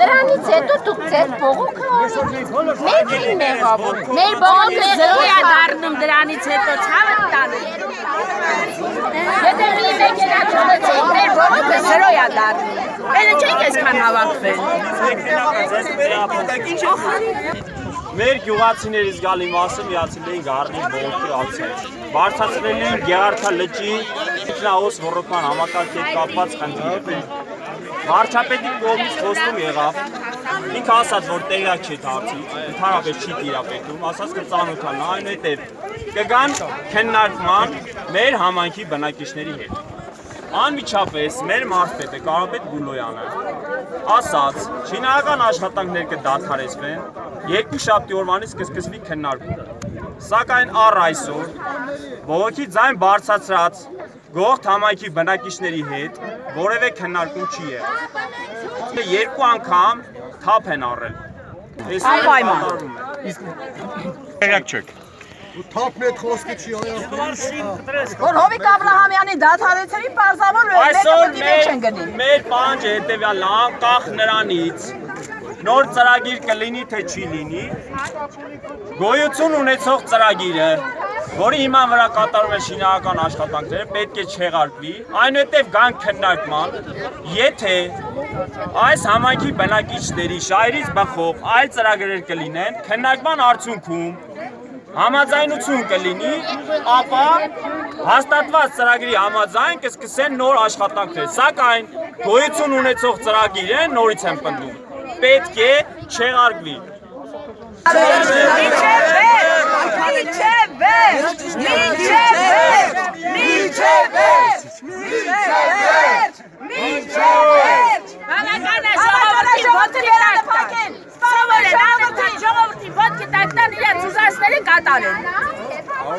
Նրանից հետո դուք ձեր բողոքը մեկ մեղավոր։ Մեր բողոքը զրո է դառնում դրանից հետո ցավը տանը։ Եթե մի մեքենա չունեցեք, մեր բողոքը զրո է դառնում։ Էլի չենք այսքան հավաքվել։ Մեր գյուղացիների զգալի մասը միացել էին Գառնի բողոքի ակցիային։ Բարձրացրել էին Գեղարդա լճի ինքնահոս ոռոգման համակարգի հետ կապված խնդիրներ։ Վարչապետի կողմից խոստում եղավ, ինքը ասաց, որ տեղյակ չի դարձի, ընդհանրապես չի տիրապետում, ասաց կծանոթանա, այնուհետև կգան քննարկման մեր համայնքի բնակիչների հետ։ Անմիջապես մեր մարզպետը Կարապետ Գուլոյանը ասաց, շինարարական աշխատանքներ կդադարեցվեն, երկուշաբթի օրվանից կսկսվի քննարկում։ Սակայն առ այսօր բողոքի ձայն բարձրացրած գողթ համայնքի բնակիչների հետ որևէ քննարկում չի եղել։ Երկու անգամ թափ են առել։ Անպայման։ Տեղյակ չեք։ Թափն այդ խոսքը չի Որ Հովիկ Աբրահամյանի դադարեցրի պարզավոր այսօր մեր պահանջը հետևյալն է, անկախ նրանից նոր ծրագիր կլինի թե չի լինի, գոյություն ունեցող ծրագիրը, որի հիման վրա կատարում են շինարարական աշխատանքները, պետք է չեղարկվի, այնուհետև գան քննարկման, եթե այս համայնքի բնակիչների շահերից բխող այլ ծրագրեր կլինեն, քննարկման արդյունքում համաձայնություն կլինի, ապա հաստատված ծրագրի համաձայն կսկսեն նոր աշխատանքներ, սակայն գոյություն ունեցող ծրագիրը նորից են պնդում, պետք է չեղարկվի։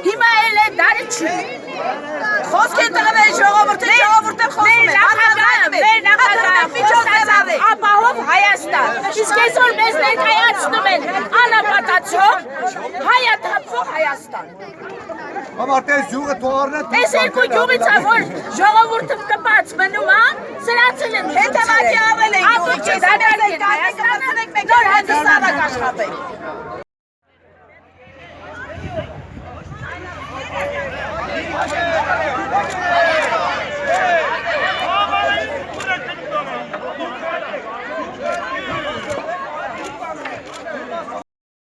Հիմա էլ է դարի չի։ Խոսք է տղմել ժողովուրդը խոսում է։ Մեր նախագահը ապահով Հայաստան։ Իսկ այսօր մեզ ներկայացնում են անապատացող հայաթափվող Հայաստան։ Համարտես յուղը թողարն է։ Այս երկու գյուղից որ ժողովուրդը կպած մնում է, սրացել են Հետևակի ավել են յուղը։ Հայաստանը նոր հանդիսանակ աշխատել։